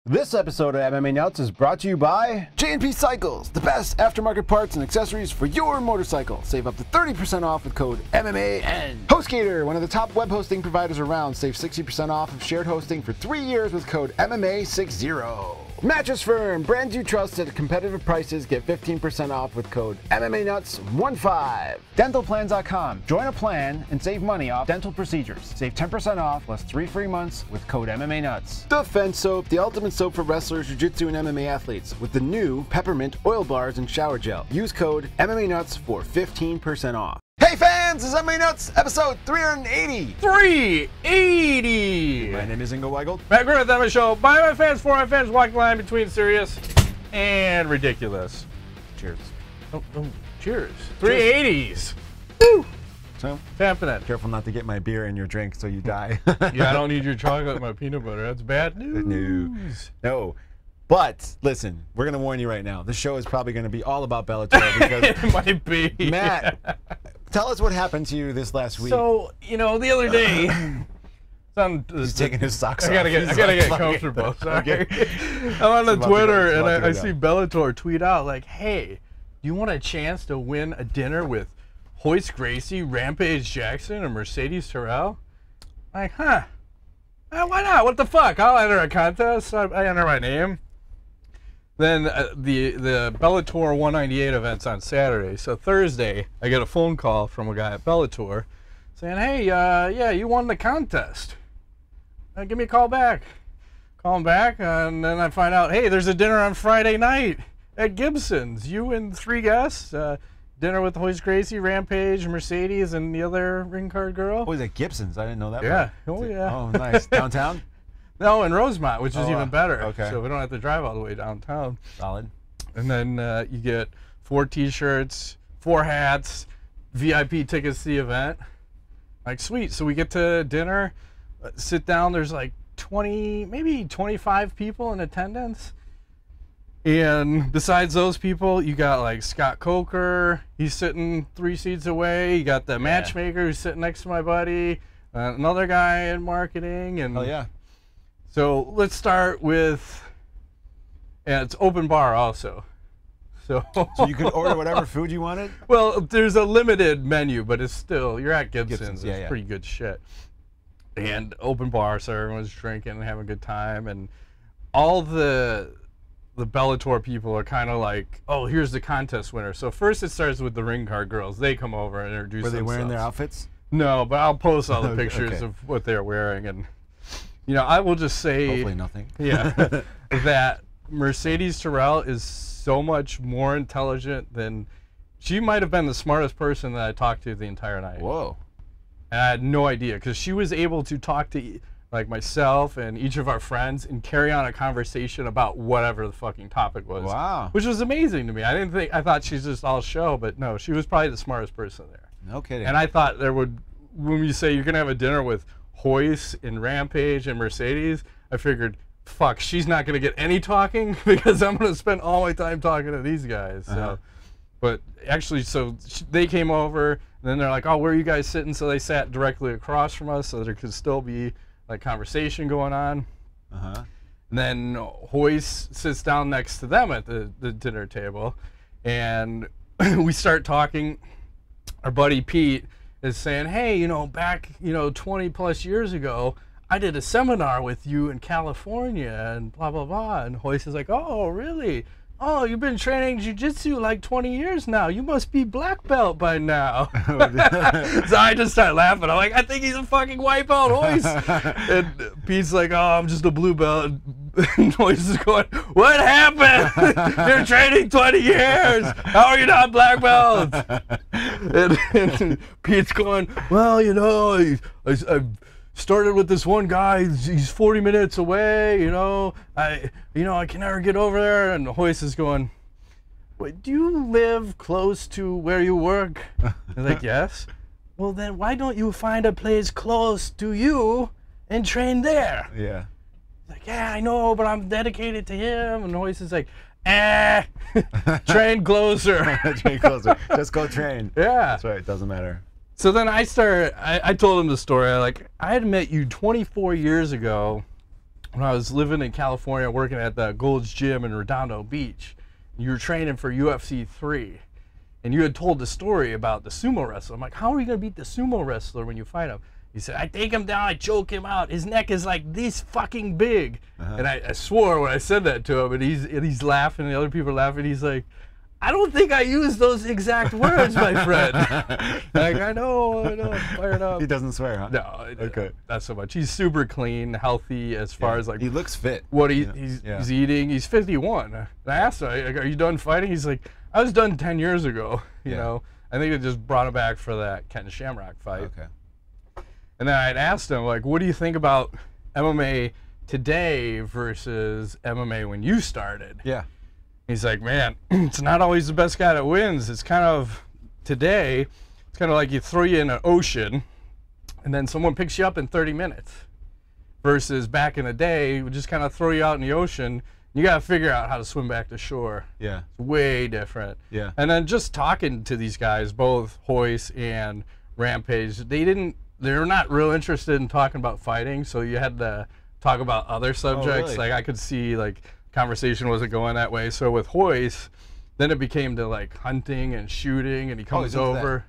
This episode of MMA Nuts is brought to you by J&P Cycles, the best aftermarket parts and accessories for your motorcycle. Save up to 30% off with code MMAN. HostGator, one of the top web hosting providers around. Save 60% off of shared hosting for 3 years with code MMA60. Mattress Firm, brands you trust at competitive prices. Get 15% off with code MMANUTS15. DentalPlans.com. Join a plan and save money off dental procedures. Save 10% off plus 3 free months with code MMANUTS. Defense Soap, the ultimate soap for wrestlers, jiu-jitsu, and MMA athletes with the new peppermint oil bars and shower gel. Use code MMANUTS for 15% off. Hey fans, this is MMA Nuts, episode 380. 380! My name is Ingo Weigel. Matt Griffith on my show. By my fans, for my fans, walking the line between serious and ridiculous. Cheers. Oh, cheers. 380s. Woo! So, What's happening? careful not to get my beer in your drink so you die. Yeah, I don't need your chocolate and my peanut butter. That's bad news. No. But, listen, we're going to warn you right now. This show is probably going to be all about Bellator because, It might be. Matt, tell us what happened to you this last week. So, you know, the other day, He's taking his socks off. I gotta get comfortable. Sorry. I'm on the Twitter and I see Bellator tweet out like, "Hey, do you want a chance to win a dinner with Royce Gracie, Rampage Jackson, or Mercedes Terrell?" Like, huh? Why not? What the fuck? I'll enter a contest. I enter my name. Then the Bellator 198 event's on Saturday. So Thursday, I get a phone call from a guy at Bellator saying, "Hey, yeah, you won the contest. Give me a call back." Call him back, and then I find out, hey, there's a dinner on Friday night at Gibson's. You and 3 guests. Dinner with Royce Gracie, Rampage, Mercedes, and the other ring card girl. Oh, is it Gibson's? I didn't know that. Yeah. Part. Oh, yeah. Oh, nice. Downtown? No, in Rosemont, which is even better. Okay. So we don't have to drive all the way downtown. Solid. And then you get 4 T-shirts, 4 hats, VIP tickets to the event. Like, sweet. So we get to dinner, sit down. There's like 20, maybe 25 people in attendance. And besides those people, you got like Scott Coker. He's sitting 3 seats away. You got the matchmaker who's sitting next to my buddy. Another guy in marketing. And Oh, yeah. so let's start with, and it's open bar also. So you could order whatever food you wanted? Well, there's a limited menu, but it's still, you're at Gibson's. Yeah, it's yeah. pretty good shit. And open bar, so everyone's drinking and having a good time. And all the Bellator people are kind of like, oh, here's the contest winner. So first it starts with the ring card girls. They come over and introduce themselves. Were they wearing their outfits? No, but I'll post all the pictures Okay. of what they're wearing. And, you know, I will just say, Hopefully nothing. yeah, that Mercedes Terrell is so much more intelligent than, she might have been the smartest person that I talked to the entire night. Whoa. And I had no idea, because she was able to talk to like myself and each of our friends and carry on a conversation about whatever the fucking topic was. Wow. Which was amazing to me. I thought she's just all show, but no, she was probably the smartest person there. No kidding. And I thought there would, when you say you're gonna have a dinner with Royce and Rampage and Mercedes, I figured, fuck, she's not gonna get any talking because I'm gonna spend all my time talking to these guys. So, but actually, so they came over, and then they're like, "Oh, where are you guys sitting?" So they sat directly across from us, so there could still be like conversation going on. And then Royce sits down next to them at the dinner table, and we start talking. Our buddy Pete is saying, "Hey, you know, back, 20 plus years ago, I did a seminar with you in California and blah, blah, blah." And Royce is like, "Oh, really? Oh, you've been training jiu-jitsu like 20 years now. You must be black belt by now." So I just start laughing. I'm like, "I think he's a fucking white belt, Royce." And Pete's like, "Oh, I'm just a blue belt." And Royce is going, "What happened? You're training 20 years. How are you not black belts?" And Pete's going, "Well, you know, I started with this one guy. He's 40 minutes away. I can never get over there." And Royce is going, "Wait, do you live close to where you work?" I'm like, "Yes." "Well, then why don't you find a place close to you and train there?" Yeah. He's like, "Yeah, I know, but I'm dedicated to him." And Royce is like, train closer. Train closer. Just go train. Yeah. That's right. It doesn't matter. So then I told him the story. I had met you 24 years ago when I was living in California, working at the Gold's Gym in Redondo Beach. You were training for UFC 3, and you had told the story about the sumo wrestler. I'm like, how are you gonna beat the sumo wrestler when you fight him? He said, I take him down, I choke him out. His neck is like this fucking big. And I swore when I said that to him, and he's laughing, and the other people are laughing. He's like, I don't think I used those exact words, my friend. Like, I know, I'm fired up. He doesn't swear, huh? No, okay. Not so much. He's super clean, healthy as far as like. He looks fit. What he's eating. He's 51. And I asked him, like, are you done fighting? He's like, I was done 10 years ago. You know, I think it just brought him back for that Ken Shamrock fight. Okay. And then I'd asked him, like, what do you think about MMA today versus MMA when you started? Yeah. He's like, man, it's not always the best guy that wins. It's kind of, today, it's kind of like you throw you in an ocean and then someone picks you up in 30 minutes. Versus back in the day, we just kind of throw you out in the ocean. You got to figure out how to swim back to shore. Yeah. It's way different. Yeah. And then just talking to these guys, both Royce and Rampage, they're not real interested in talking about fighting, so you had to talk about other subjects. Oh, really? Like I could see like conversation wasn't going that way. So with Royce, then it became to like hunting and shooting, and he comes over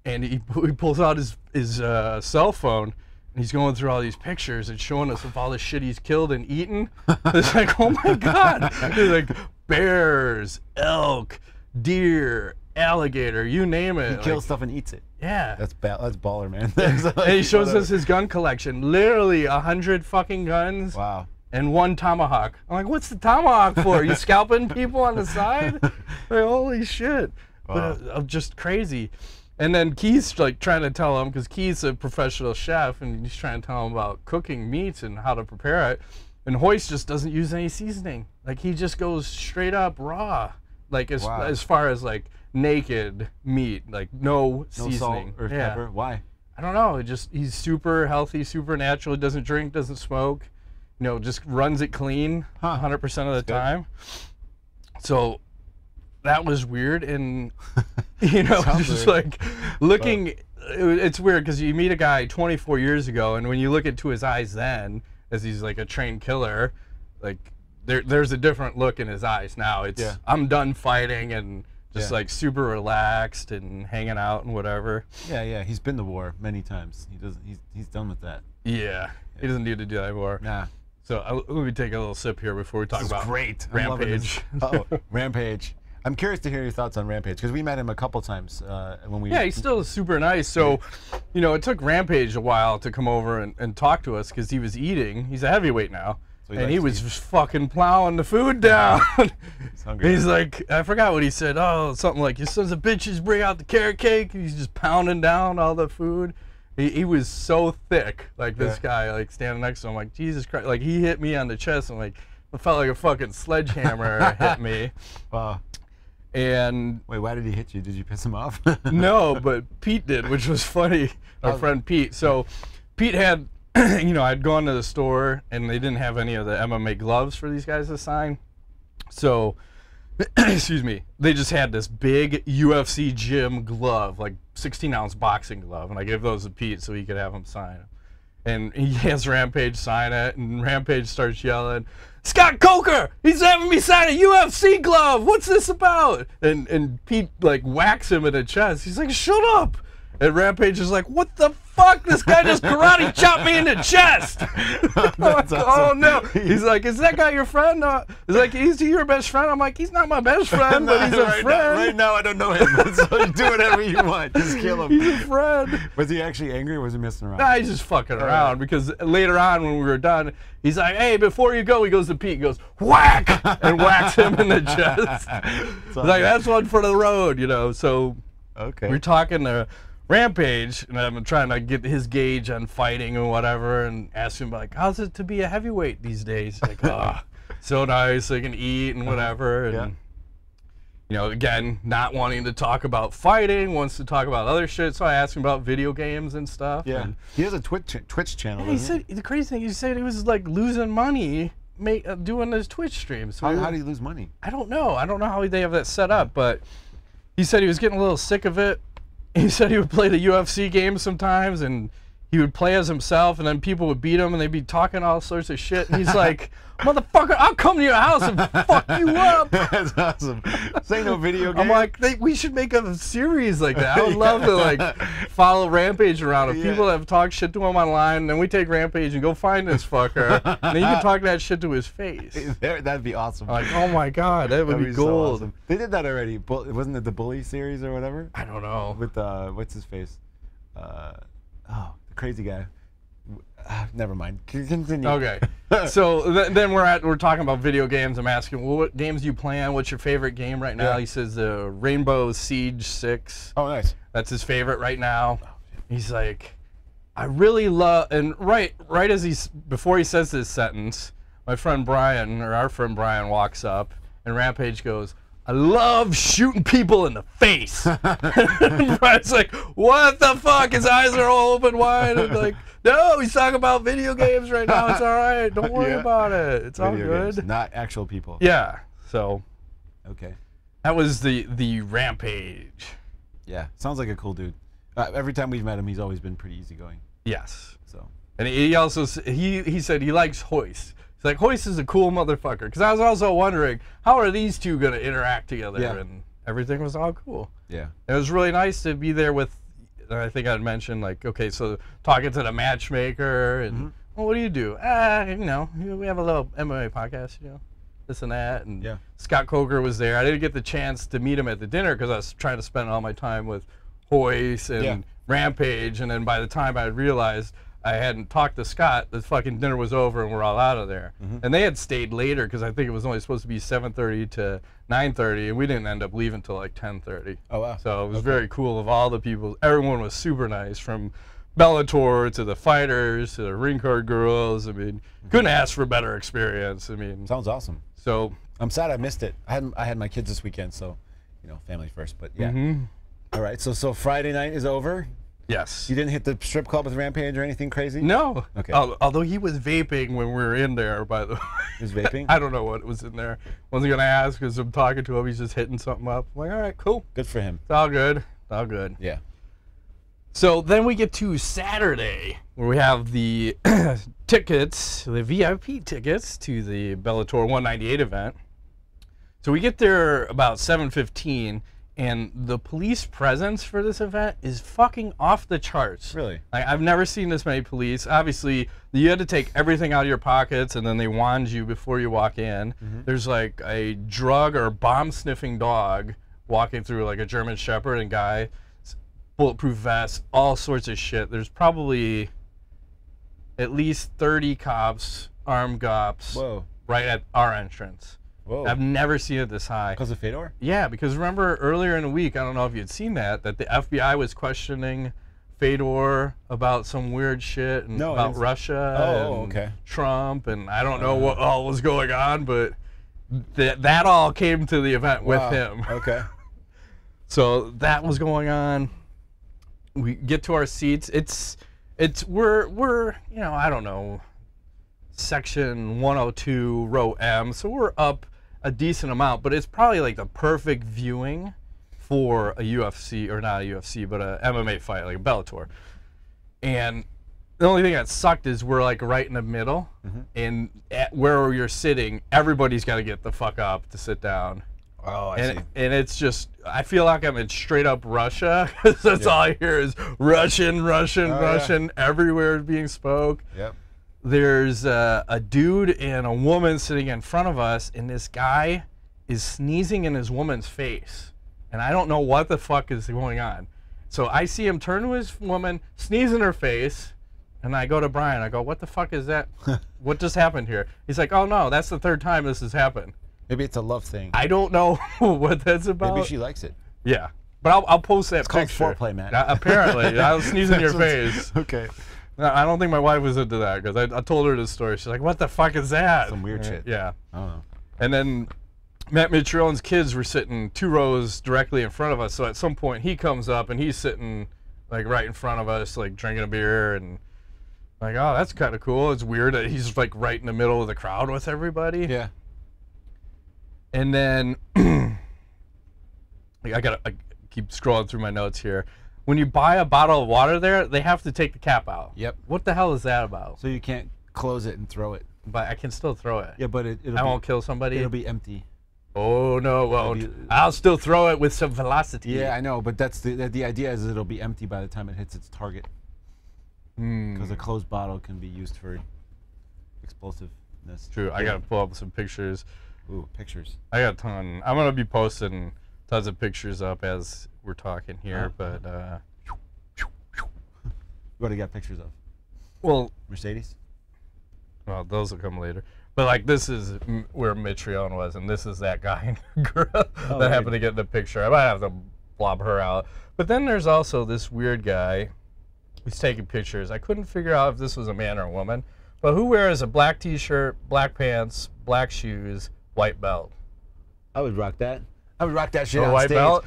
and he pulls out his cell phone and he's going through all these pictures and showing us of all the shit he's killed and eaten. It's like, oh my God. He's like bears, elk, deer, alligator, you name it. He kills stuff and eats it. Yeah. That's baller, man. And he shows us his gun collection. Literally 100 fucking guns. Wow. And 1 tomahawk. I'm like, what's the tomahawk for? You scalping people on the side? Like, holy shit. Wow. But just crazy. And then Keith's like trying to tell him, because Keith's a professional chef, and he's trying to tell him about cooking meats and how to prepare it. And Royce just doesn't use any seasoning. Like, he just goes straight up raw. Like, as far as like naked meat, like no seasoning. Salt or pepper. Why? I don't know. He's super healthy, super natural. He doesn't drink, doesn't smoke. You know, just runs it clean 100% of the time. So that was weird, and you know, just like looking, it's weird because you meet a guy 24 years ago, and when you look into his eyes then, as he's like a trained killer, like there's a different look in his eyes now. It's I'm done fighting and just like super relaxed and hanging out and whatever. Yeah, he's been to war many times. He's done with that. Yeah, he doesn't need to do that anymore. Nah. So let me take a little sip here before we talk about Rampage. Rampage. I'm curious to hear your thoughts on Rampage, because we met him a couple times when we. Yeah, he's still super nice. So, you know, it took Rampage a while to come over and talk to us because he was eating. He's a heavyweight now. So and he was just fucking plowing the food down. He's hungry. He's like, I forgot what he said. Oh, something like, "You sons of bitches, bring out the carrot cake." He's just pounding down all the food. He was so thick, like this guy, like standing next to him, like, Jesus Christ. Like, he hit me on the chest, and like, it felt like a fucking sledgehammer hit me. Wow. And wait, why did he hit you? Did you piss him off? No, but Pete did, which was funny. Our friend Pete. So Pete had, you know, I'd gone to the store and they didn't have any of the MMA gloves for these guys to sign. So, excuse me, they just had this big UFC gym glove, like 16-ounce boxing glove, and I gave those to Pete so he could have them sign them. And he has Rampage sign it, and Rampage starts yelling, "Scott Coker, he's having me sign a UFC glove. What's this about?" And Pete like whacks him in the chest. He's like, "Shut up." And Rampage is like, "What the fuck? This guy just karate chopped me in the chest." Like, awesome. Oh no. He's like, "Is that guy your friend?" He's like, "Is he your best friend?" I'm like, "He's not my best friend, but he's a friend." Right now, I don't know him, so do whatever you want. Just kill him. He's a friend. Was he actually angry, or was he messing around? Nah, he's just fucking around, because later on when we were done, he's like, "Hey, before you go," he goes to Pete, goes, "Whack!" and whacks him in the chest. Like, that's one for the road, you know. So we're talking to Rampage, and I'm trying to get his gauge on fighting and whatever, and ask him like, "How's it to be a heavyweight these days?" Like, oh, so nice, they can eat and whatever. And you know, again, not wanting to talk about fighting, wants to talk about other shit. So I asked him about video games and stuff. Yeah, and he has a Twitch channel. Yeah, he said the crazy thing. He said he was like losing money doing his Twitch streams. So how do you lose money? I don't know. I don't know how they have that set up, but he said he was getting a little sick of it. He said he would play the UFC games sometimes, and he would play as himself, and then people would beat him, and they'd be talking all sorts of shit. And he's like, "Motherfucker, I'll come to your house and fuck you up." That's awesome. This ain't no video game. I'm like, we should make a series like that. I would love to like follow Rampage around. If people have talked shit to him online, then we take Rampage and go find this fucker, and then you can talk that shit to his face. That'd be awesome. I'm like, oh my god, that would be gold. So awesome. They did that already. Wasn't it the Bully series or whatever? I don't know. With what's his face? The crazy guy. Never mind. Continue. Okay. So then we're talking about video games. I'm asking, well, what games do you play on? What's your favorite game right now? Yeah. He says Rainbow Siege 6. Oh, nice. That's his favorite right now. He's like, I really love, and right as before he says this sentence, my friend Brian, or our friend Brian, walks up, and Rampage goes, I love shooting people in the face. And Brian's like, what the fuck? His eyes are all open wide. And like, no, he's talking about video games right now. It's all right. Don't worry about it. It's video all good. Games, not actual people. Yeah. So. Okay. That was the Rampage. Yeah. Sounds like a cool dude. Every time we've met him, he's always been pretty easygoing. Yes. So. And he also he said he likes Royce. He's like, Royce is a cool motherfucker. Because I was also wondering, how are these two going to interact together? Yeah. And everything was all cool. Yeah. It was really nice to be there with, I think I'd mentioned, like, okay, so talking to the matchmaker, and, well, what do you do? You know, we have a little MMA podcast, you know, this and that. And yeah. Scott Coker was there. I didn't get the chance to meet him at the dinner because I was trying to spend all my time with Royce and Rampage. And then by the time I realized I hadn't talked to Scott, the fucking dinner was over and we're all out of there. And they had stayed later because I think it was only supposed to be 7:30 to 9:30, and we didn't end up leaving till like 10:30. Oh wow! So it was very cool of all the people. Everyone was super nice, from Bellator to the fighters to the ring card girls. I mean, couldn't ask for a better experience. I mean, sounds awesome. So I'm sad I missed it. I had my kids this weekend, so you know, family first. But yeah. All right. So Friday night is over. Yes. You didn't hit the strip club with Rampage or anything crazy? No. Okay. Although he was vaping when we were in there, by the way. He was vaping? I don't know what was in there. Wasn't going to ask because I'm talking to him. He's just hitting something up. I'm like, all right, cool. Good for him. It's all good. It's all good. Yeah. So then we get to Saturday, where we have the tickets, the VIP tickets to the Bellator 198 event. So we get there about 7:15. And the police presence for this event is fucking off the charts. Really? Like, I've never seen this many police. Obviously, you had to take everything out of your pockets, and then they wand you before you walk in. There's like a drug or bomb-sniffing dog walking through, like a German Shepherd and guy, bulletproof vest, all sorts of shit. There's probably at least 30 cops, armed cops, right at our entrance. Whoa. I've never seen it this high. Because of Fedor? Yeah, because remember earlier in the week, I don't know if you'd seen that the FBI was questioning Fedor about some weird shit and about Russia and Trump, and I don't know what all was going on, but that all came to the event with him. Okay. So that was going on. We get to our seats. We're you know, I don't know, section 102, row M, so we're up a decent amount, but it's probably like the perfect viewing for a UFC, or not a UFC, but a MMA fight, like a Bellator. And the only thing that sucked is we're like right in the middle, and at where you're sitting, everybody's got to get the fuck up to sit down. Oh, I see. And it's just, I feel like I'm in straight up Russia, because that's all I hear is Russian, Russian, everywhere being spoke. Yep. There's a dude and a woman sitting in front of us, and this guy is sneezing in his woman's face. And I don't know what the fuck is going on. So I see him turn to his woman, sneeze in her face, and I go to Brian. I go, what the fuck is that? What just happened here? He's like, oh no, that's the third time this has happened. Maybe it's a love thing. I don't know what that's about. Maybe she likes it. Yeah. But I'll post that picture. It's called foreplay, man. Apparently. I'll sneeze in your face. Okay. I don't think my wife was into that, because I told her this story. She's like, what the fuck is that? Some weird shit. Yeah. I don't know. And then Matt Mitrione's kids were sitting 2 rows directly in front of us, so at some point he comes up and he's sitting like right in front of us, like drinking a beer, and like, oh, that's kind of cool. It's weird that he's like right in the middle of the crowd with everybody. Yeah. And then I keep scrolling through my notes here. when you buy a bottle of water there, they have to take the cap out. Yep. What the hell is that about? So you can't close it and throw it. But I can still throw it. Yeah, but I won't kill somebody. It'll be empty. Oh no, won't. I'll still throw it with some velocity. Yeah, I know, but that's the idea is it'll be empty by the time it hits its target. Because a closed bottle can be used for explosiveness. True. I gotta pull up some pictures. Ooh, pictures. I got a ton. I'm gonna be posting tons of pictures up as we're talking here, but what do you got pictures of? Well, Mercedes. Well, those will come later. But like this is where Mitrione was, and this is that guy and girl that happened to get in the picture. I might have to blob her out. But then there's also this weird guy who's taking pictures. I couldn't figure out if this was a man or a woman, but who wears a black t-shirt, black pants, black shoes, white belt. I would rock that. I would rock that shit a on white stage. Belt?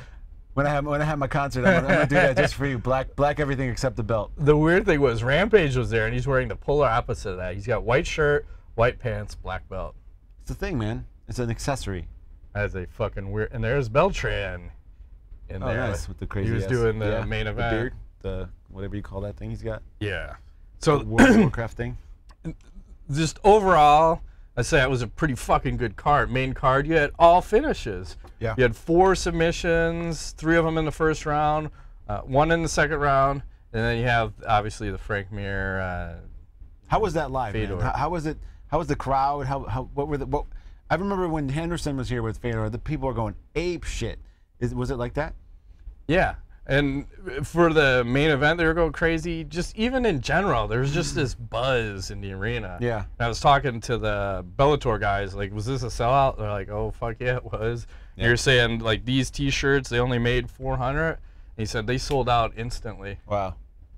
When I have my concert, I'm gonna do that just for you. Black everything except the belt. The weird thing was Rampage was there, and he's wearing the polar opposite of that. He's got white shirt, white pants, black belt. It's the thing, man. It's an accessory. That's a fucking weird. And there's Beltran in there. Nice, with the crazy. He was doing the main event. The beard, the whatever you call that thing he's got. Yeah. So the Warcraft thing. Just overall, I say it was a pretty fucking good card. Main card, you had all finishes. Yeah. You had 4 submissions, 3 of them in the first round, 1 in the second round, and then you have obviously the Frank Mir. How was that live, Fedor. man? How was it? How was the crowd? What were the? What, I remember when Henderson was here with Fedor, the people were going ape shit. Was it like that? Yeah. And for the main event, they were going crazy. Just even in general, there was just this buzz in the arena. Yeah. And I was talking to the Bellator guys, like, was this a sellout? They're like, oh, fuck yeah, it was. Yeah. You're saying, like, these T-shirts, they only made 400. And he said they sold out instantly. Wow.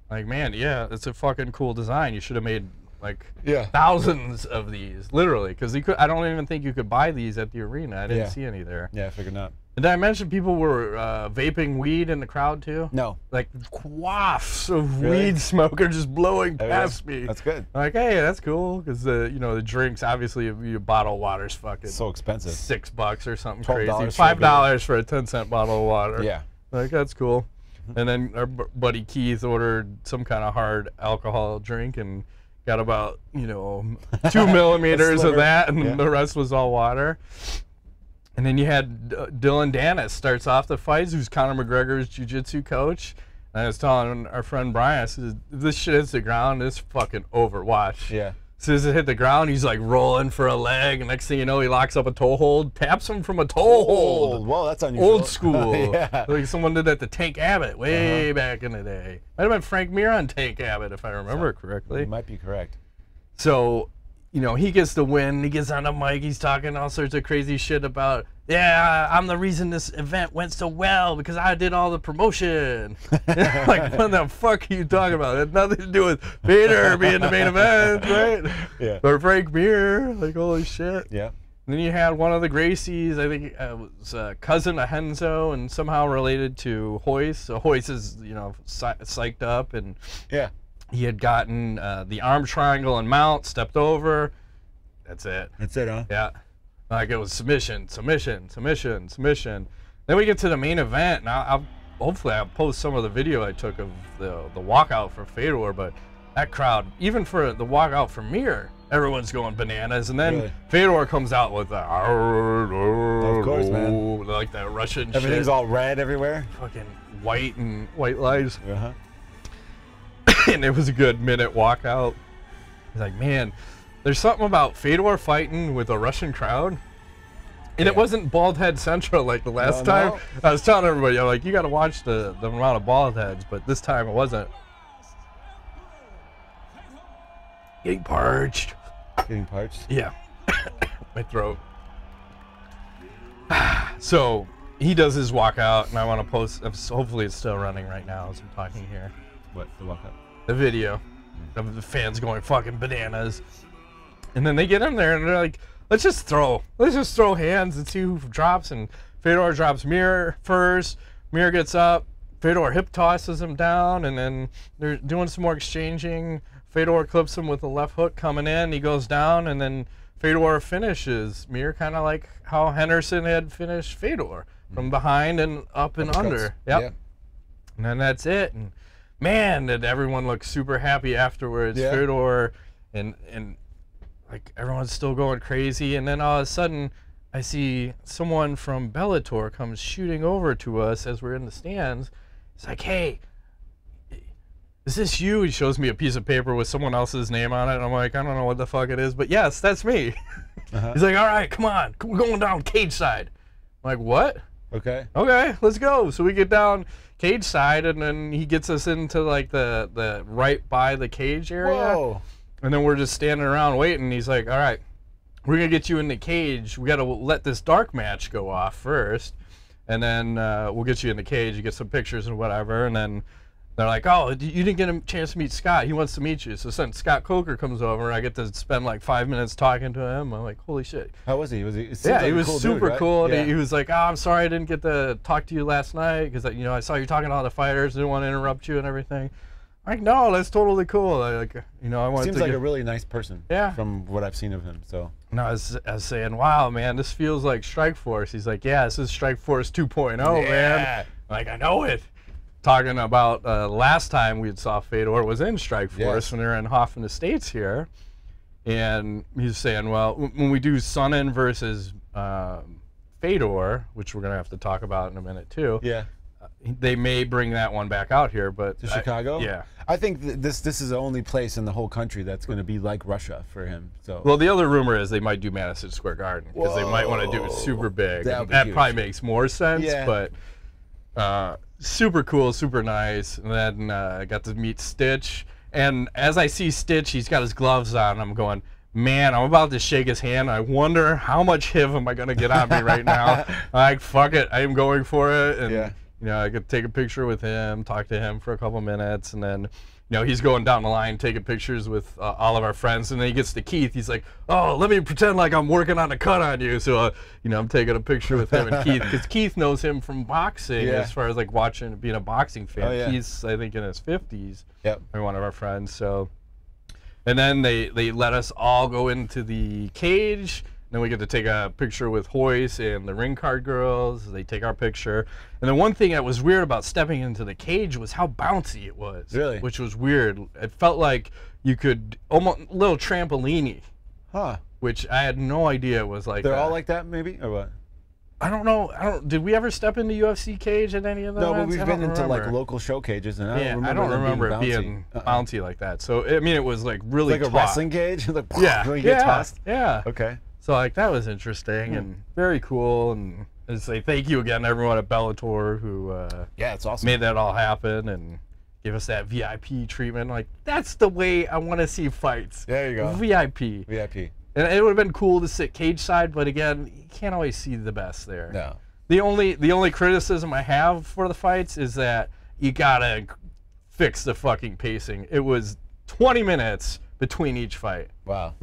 Like, man, yeah, it's a fucking cool design. You should have made, like, yeah, thousands of these, literally. Because I don't even think you could buy these at the arena. I didn't see any there. Yeah, I figured not. And did I mention people were vaping weed in the crowd too? No. Like quaffs of weed smoke are just blowing past me. That's good. I'm like, hey, that's cool, because the drinks, obviously, your bottle of water's fucking so expensive. $6 or something $12 crazy. $5 for a 10-cent bottle of water. Yeah. Like, that's cool. And then our buddy Keith ordered some kind of hard alcohol drink and got about 2 millimeters of that, and the rest was all water. And then you had Dylan Dennis starts off the fights, who's Conor McGregor's jiu-jitsu coach. And I was telling our friend Brian, I said, if this shit hits the ground, it's fucking over. Watch. Yeah. As soon as it hit the ground, he's like rolling for a leg. And next thing you know, he locks up a toe hold, taps him from a toe hold. Whoa, that's unusual. Old school. Yeah. Like someone did that to Tank Abbott way back in the day. Might have been Frank Mir on Tank Abbott, if I remember correctly. You might be correct. So, he gets the win. He gets on the mic. He's talking all sorts of crazy shit about, yeah, I'm the reason this event went so well because I did all the promotion. Like, what the fuck are you talking about? It had nothing to do with Fedor being the main event, right? Yeah. Or Frank Mir. Like, holy shit. Yeah. And then you had one of the Gracies, I think it was a cousin of Henzo and somehow related to Royce. So Royce is, psyched up, and yeah. He had gotten the arm triangle and mount, stepped over. That's it. That's it, huh? Yeah. Like it was submission, submission, submission, submission. Then we get to the main event, and hopefully I'll post some of the video I took of the walkout for Fedor, but that crowd, even for the walkout for Mir, everyone's going bananas. And then Fedor comes out with the of course, man. Like that Russian Everything's shit. all red everywhere. Fucking white and white lights. Uh-huh. And it was a good minute walkout. He's like, man, there's something about Fedor fighting with a Russian crowd. And it wasn't bald head central like the last time. No. I was telling everybody, I'm like, you got to watch the amount of bald heads, but this time it wasn't. Getting parched. Getting parched? Yeah. My throat. So he does his walkout, and I want to post, hopefully it's still running right now as I'm talking here. What, the walkout? The video of the fans going fucking bananas. And then they get in there and they're like, let's just throw hands and see who drops. And Fedor drops Mir first. Mir gets up. Fedor hip tosses him down, and then they're doing some more exchanging. Fedor clips him with a left hook coming in. He goes down, and then Fedor finishes Mir, kind of like how Henderson had finished Fedor, from behind and up and under. Yep. Yeah. And then that's it. And man, did everyone look super happy afterwards. Yeah. Fedor and like everyone's still going crazy. And then all of a sudden, I see someone from Bellator comes shooting over to us as we're in the stands. It's like, hey, is this you? He shows me a piece of paper with someone else's name on it. And I'm like, I don't know what the fuck it is, but yes, that's me. He's like, all right, come on. We're going down cage side. I'm like, what? Okay. Okay, let's go. So we get down cage side, and then he gets us into like the right by the cage area. Whoa. And then we're just standing around waiting. He's like, all right, we're going to get you in the cage. We got to let this dark match go off first. And then we'll get you in the cage. You get some pictures and whatever. And then they're like, oh, you didn't get a chance to meet Scott. He wants to meet you. So since Scott Coker comes over, I get to spend like 5 minutes talking to him. I'm like, holy shit. How was he? Was he? Yeah, he was cool super dude, right? cool. Yeah. And he was like, oh, I'm sorry I didn't get to talk to you last night because I saw you talking to all the fighters. Didn't want to interrupt you and everything. I'm like, no, that's totally cool. I wanted Seems to like a really nice person. Yeah. From what I've seen of him. So. And I was saying, wow, man, this feels like Strikeforce. He's like, yeah, this is Strikeforce 2.0, man. I'm like, I know it. Talking about last time we saw Fedor was in Strikeforce when they were in Hoffman Estates here. And he's saying, well, when we do Sonnen versus Fedor, which we're going to have to talk about in a minute too. Yeah. They may bring that one back out here, but to Chicago. Yeah, I think this is the only place in the whole country that's going to be like Russia for him. So. Well, the other rumor is they might do Madison Square Garden because they might want to do it super big. That probably makes more sense. Yeah. But super cool, super nice. And then I got to meet Stitch. And as I see Stitch, he's got his gloves on. I'm going, man, I'm about to shake his hand. I wonder how much HIV am I going to get on me right now. I'm like, fuck it, I am going for it. And I could take a picture with him, talk to him for a couple minutes, and then, he's going down the line taking pictures with all of our friends, and then he gets to Keith. He's like, oh, let me pretend like I'm working on a cut on you. So, I'm taking a picture with him and Keith, because Keith knows him from boxing as far as like being a boxing fan. Oh, yeah. He's, I think, in his 50s. Yep. One of our friends. So, and then they let us all go into the cage. Then we get to take a picture with Royce and the ring card girls. They take our picture. And the one thing that was weird about stepping into the cage was how bouncy it was. Really? Which was weird. It felt like you could, almost a little trampoline-y. Huh. Which I had no idea it was like They're that. all like that, maybe? Or what? I don't know. Did we ever step into UFC cage at any of them? No, but we've been into like local show cages, and I don't remember it being bouncy like that. So, I mean, it was like really like a wrestling cage? Like, yeah. when you get tossed? Yeah. Okay. So like that was interesting and very cool, and I say thank you again to everyone at Bellator who it's awesome. made that all happen and gave us that VIP treatment. Like that's the way I want to see fights. There you go. VIP. VIP. And it would have been cool to sit cage side, but again, you can't always see the best there. No. The only criticism I have for the fights is that you gotta fix the fucking pacing. It was 20 minutes between each fight. Wow.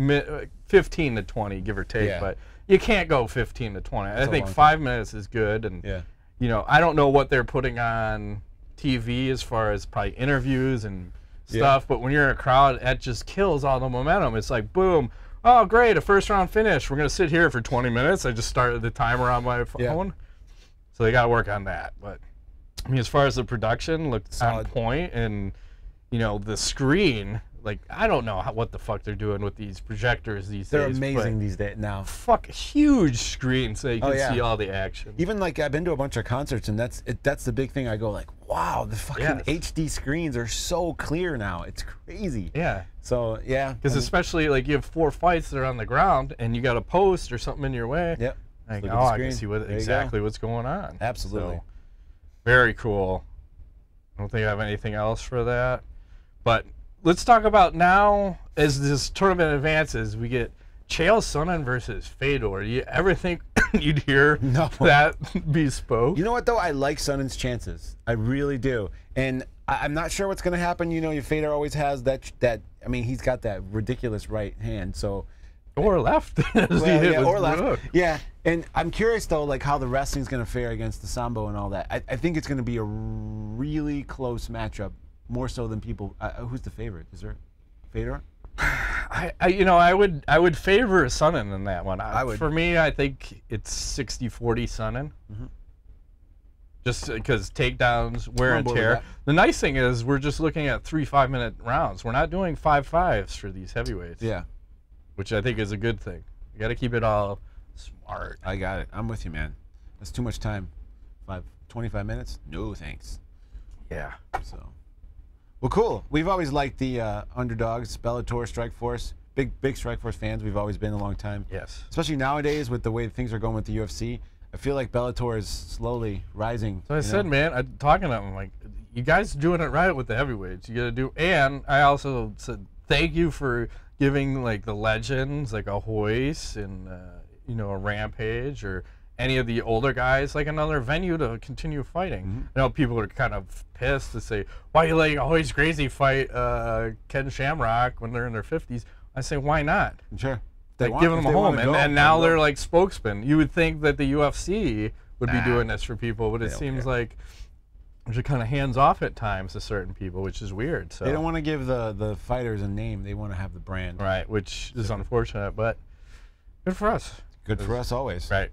15 to 20, give or take, but you can't go 15 to 20. I think 5 minutes is good, and I don't know what they're putting on TV as far as probably interviews and stuff, but when you're in a crowd, that just kills all the momentum. It's like, boom, oh great, a first round finish. We're gonna sit here for 20 minutes. I just started the timer on my phone, so they got to work on that. But I mean, as far as the production, looked on point, and the screen. Like, I don't know what the fuck they're doing with these projectors these days. They're amazing these days now. Fuck, huge screens so you can see all the action. Even like I've been to a bunch of concerts, and that's the big thing. I go like, wow, the fucking HD screens are so clear now. It's crazy. Yeah. So yeah. Because especially like you have 4 fights that are on the ground, and you got a post or something in your way. Yep. Like, oh, I can see exactly what's going on. Absolutely. So, very cool. I don't think I have anything else for that, but. Let's talk about now, as this tournament advances, we get Chael Sonnen versus Fedor. You ever think you'd hear that be spoke? You know what, though? I like Sonnen's chances. I really do. And I'm not sure what's going to happen. Fedor always has that. I mean, he's got that ridiculous right hand. So, or left. Or left. Yeah. And I'm curious, though, like how the wrestling's going to fare against the Sambo and all that. I think it's going to be a really close matchup. More so than people. Who's the favorite? Is there Fedor? I would favor Sonnen in that one. I would. For me, I think it's 60-40 Sonnen. just because takedowns, wear and with tear. that. The nice thing is we're just looking at 3 5-minute rounds. We're not doing 5-5s for these heavyweights. Yeah. Which I think is a good thing. You got to keep it all smart. I got it. I'm with you, man. That's too much time. 25 minutes? No, thanks. Yeah. So, well, cool. We've always liked the underdogs, Bellator, Strikeforce. Big Strikeforce fans. We've always been a long time. Yes. Especially nowadays with the way things are going with the UFC. I feel like Bellator is slowly rising. So I said, man, I'm talking to him like, you guys doing it right with the heavyweights. You got to do. And I also said, thank you for giving like the legends like a Royce and you know, a Rampage or any of the older guys like another venue to continue fighting. I know people are kind of pissed to say, why are you letting Royce Gracie fight Ken Shamrock when they're in their 50s? I say, why not? Sure. Like, give them a home. And now they're like spokesmen. You would think that the UFC would be doing this for people, but it seems like they're kind of hands off at times to certain people, which is weird. So they don't want to give the fighters a name. They want to have the brand. Right, which is unfortunate, but good for us. Good for us always. Right.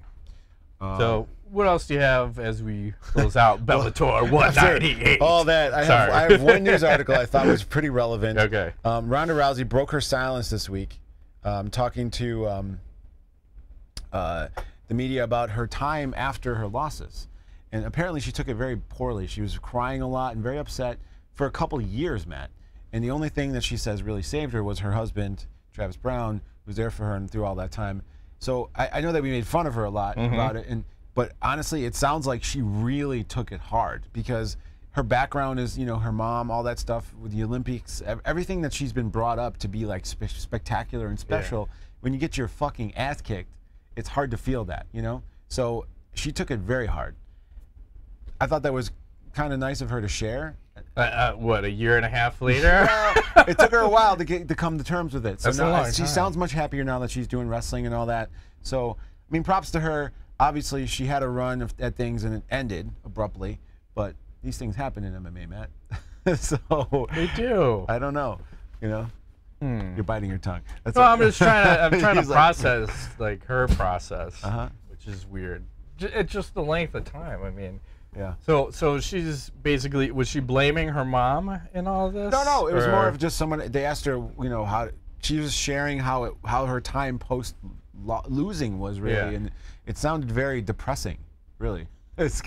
So what else do you have as we close out Bellator 198? All that. I have one news article I thought was pretty relevant. Okay. Ronda Rousey broke her silence this week, talking to the media about her time after her losses. And apparently she took it very poorly. She was crying a lot and very upset for a couple of years, Matt. And the only thing that she says really saved her was her husband, Travis Brown, who was there for her and through all that time. So I know that we made fun of her a lot about it, but honestly, it sounds like she really took it hard because her background is, you know, her mom, all that stuff with the Olympics, everything that she's been brought up to be like spectacular and special. When you get your fucking ass kicked, it's hard to feel that, you know? So she took it very hard. I thought that was kind of nice of her to share. What, a year and a half later? It took her a while to come to terms with it. So That's a now long she time. sounds much happier now that she's doing wrestling and all that. So, I mean, props to her. Obviously, she had a run at things and it ended abruptly, but these things happen in MMA, Matt. So They do. I don't know. You know, you're biting your tongue. That's Well, I'm just trying to He's like- process like her process, Uh-huh. which is weird. It's just the length of time. I mean, Yeah. So she's basically, was she blaming her mom in all of this? No, it was Or- more of just someone. They asked her, you know, how she was sharing how her time post losing was really, and it sounded very depressing, really.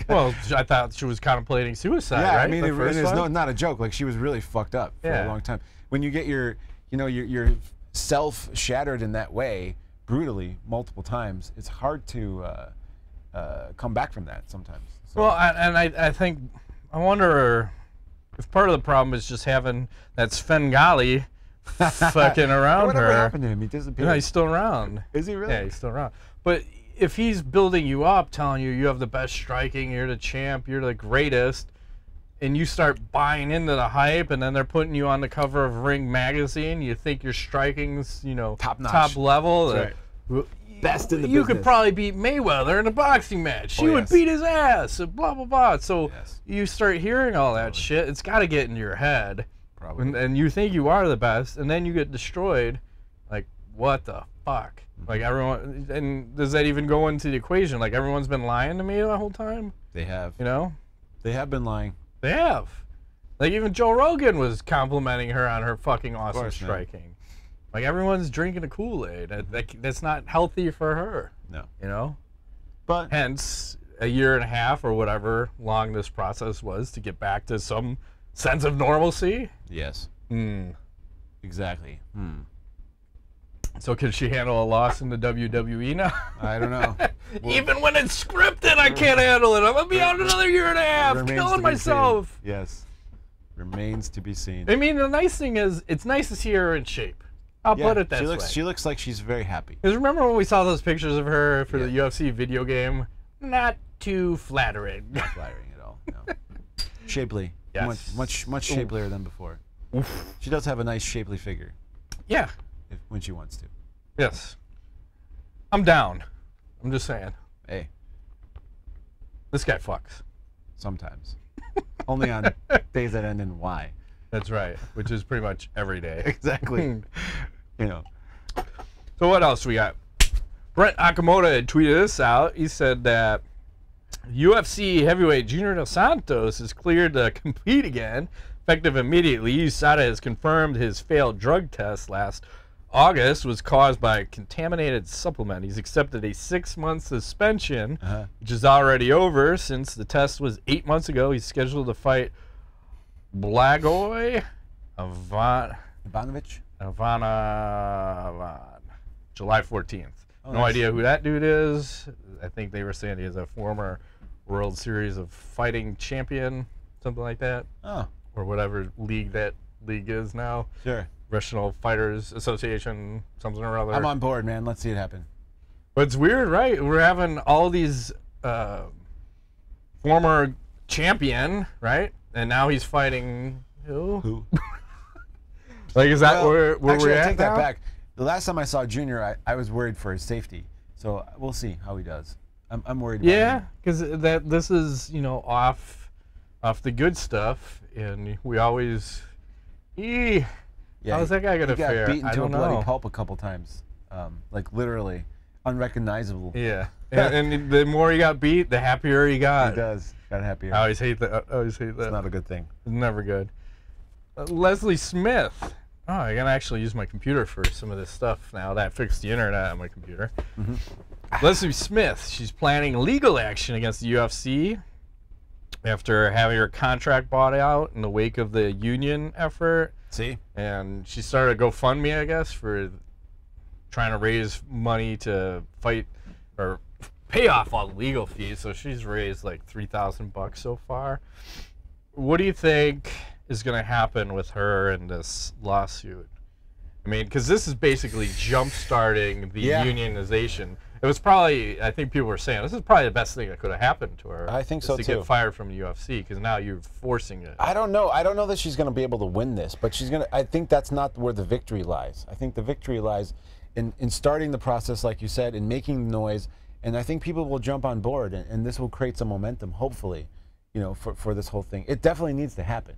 Well, I thought she was contemplating suicide. Yeah, right? I mean, The first it's one? not a joke. Like she was really fucked up for a long time. When you get your self shattered in that way, brutally, multiple times, it's hard to come back from that sometimes. So. Well, I think, I wonder if part of the problem is just having that Svengali fucking around Whatever her. happened to him? He disappeared. No, he's still around. Is he really? Yeah, he's still around. But if he's building you up, telling you have the best striking, you're the champ, you're the greatest, and you start buying into the hype, and then they're putting you on the cover of Ring magazine, you think your striking's, you know, Top notch. top level. That's right. Best in the You business. could probably beat Mayweather in a boxing match. She would beat his ass. And blah blah blah. So you start hearing all that shit. It's got to get into your head. Probably. And you think you are the best, and then you get destroyed. Like, what the fuck? Like everyone. And does that even go into the equation? Like everyone's been lying to me the whole time. They have. You know. They have been lying. They have. Like even Joe Rogan was complimenting her on her fucking awesome course, man. striking. Like everyone's drinking a Kool-Aid. That's not healthy for her. No. You know. But Hence, a year and a half or whatever long this process was to get back to some sense of normalcy. yes. Exactly. So can she handle a loss in the WWE now? I don't know. Even when it's scripted, I can't handle it. I'm going to be out another year and a half, Remains to killing be myself. seen. Yes. Remains to be seen. I mean, the nice thing is, it's nice to see her in shape. I'll put it that way. She looks like she's very happy. Because remember when we saw those pictures of her for the UFC video game? Not too flattering. Not flattering at all. No. Shapely. Yes. Much shapelier than before. She does have a nice shapely figure. Yeah. When she wants to. Yes. I'm down. I'm just saying. Hey. This guy fucks. Sometimes. Only on days that end in Y. That's right. Which is pretty much every day. Exactly. You know. So what else we got? Brent Akamoto had tweeted this out. He said that UFC heavyweight Junior Dos Santos is cleared to compete again, effective immediately. USADA has confirmed his failed drug test last August was caused by a contaminated supplement. He's accepted a 6-month suspension, which is already over since the test was 8 months ago. He's scheduled to fight Blagoy Ivanovic? July 14th. Oh, no nice. idea who that dude is. I think they were saying he is a former World Series of Fighting champion, something like that. Oh. Or whatever league that league is now. Sure. Professional Fighters Association, something or other. I'm on board, man. Let's see it happen. But it's weird, right? We're having all these former champion, right? And now he's fighting who? Like, is that where actually, we're at I take that now? back. The last time I saw Junior, I was worried for his safety. So we'll see how he does. I'm worried about Yeah, him. because this is, you know, off the good stuff, and we always. Yeah, how's that guy gonna fare? He got beaten I to a don't bloody know. pulp a couple times. Like literally unrecognizable. Yeah, and the more he got beat, the happier he got. He does. Got happier. I always hate that. It's not a good thing. It's never good. Leslie Smith. Oh, I can actually use my computer for some of this stuff now that I fixed the internet on my computer. Leslie Smith, she's planning legal action against the UFC after having her contract bought out in the wake of the union effort. See? And she started a GoFundMe, I guess, for trying to raise money to fight or pay off all the legal fees. So she's raised like $3,000 so far. What do you think is going to happen with her in this lawsuit? I mean, because this is basically jump-starting the unionization. It was probably, I think people were saying, this is probably the best thing that could have happened to her. I think so, to too. get fired from the UFC, because now you're forcing it. I don't know. I don't know that she's going to be able to win this, but she's going to. I think that's not where the victory lies. I think the victory lies in starting the process, like you said, in making noise, and I think people will jump on board, and this will create some momentum, hopefully, you know, for this whole thing. It definitely needs to happen,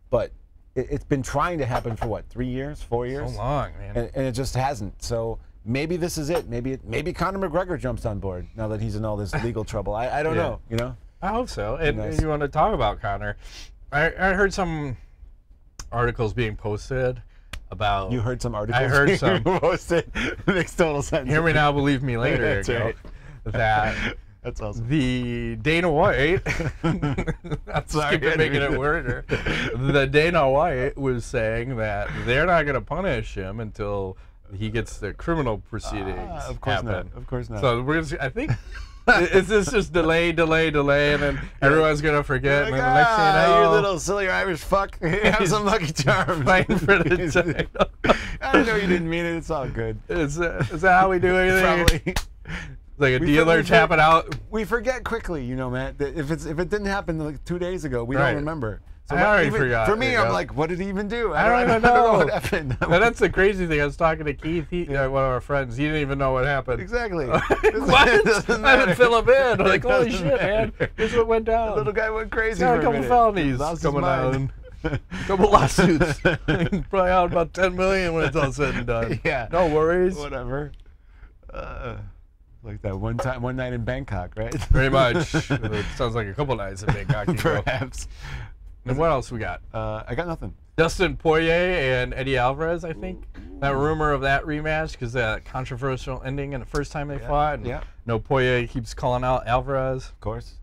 but it's been trying to happen for what, 3 years, 4 years? So long, man. And it just hasn't. So maybe this is it. Maybe Conor McGregor jumps on board now that he's in all this legal trouble. I don't know, you know? I hope so. And Nice. you want to talk about Conor. I heard some articles being posted about... You heard some articles? I heard some. Posted. Makes total sense. Hear me now, believe me later. That's right. That That's awesome. the Dana White... I'm Sorry, keep making it weirder. The Dana White was saying that they're not going to punish him until he gets the criminal proceedings Of course happen. not. Of course not. So we're I think is this just delay, and then everyone's gonna forget, and then the next thing you know, you little silly Irish fuck. Have some Lucky Charms. fighting for the title. I know you didn't mean it. It's all good. Is that how we do anything? Probably. Like a dealer tapping out. We forget quickly, you know, Matt. That if it didn't happen like 2 days ago, we Right. don't remember. So I already even, forgot. For me, There you I'm go. like, what did he even do? I don't even know know what happened. Now, that's the crazy thing. I was talking to Keith, one of our friends. He didn't even know what happened. Exactly. What? Doesn't I didn't matter. fill him in. I'm like, holy Doesn't shit, man. matter. Here's what went down. The little guy went crazy. Got for a couple minute. felonies Lost his coming mind. down. Couple lawsuits. Probably out about 10 million when it's all said and done. Yeah. No worries. Whatever. Like that one night in Bangkok, right? Pretty much. It sounds like a couple nights in Bangkok. you go. Perhaps. And what else we got? I got nothing. Dustin Poirier and Eddie Alvarez, I think. That rumor of that rematch, because that controversial ending in the first time they fought. And no, Poirier keeps calling out Alvarez. Of course.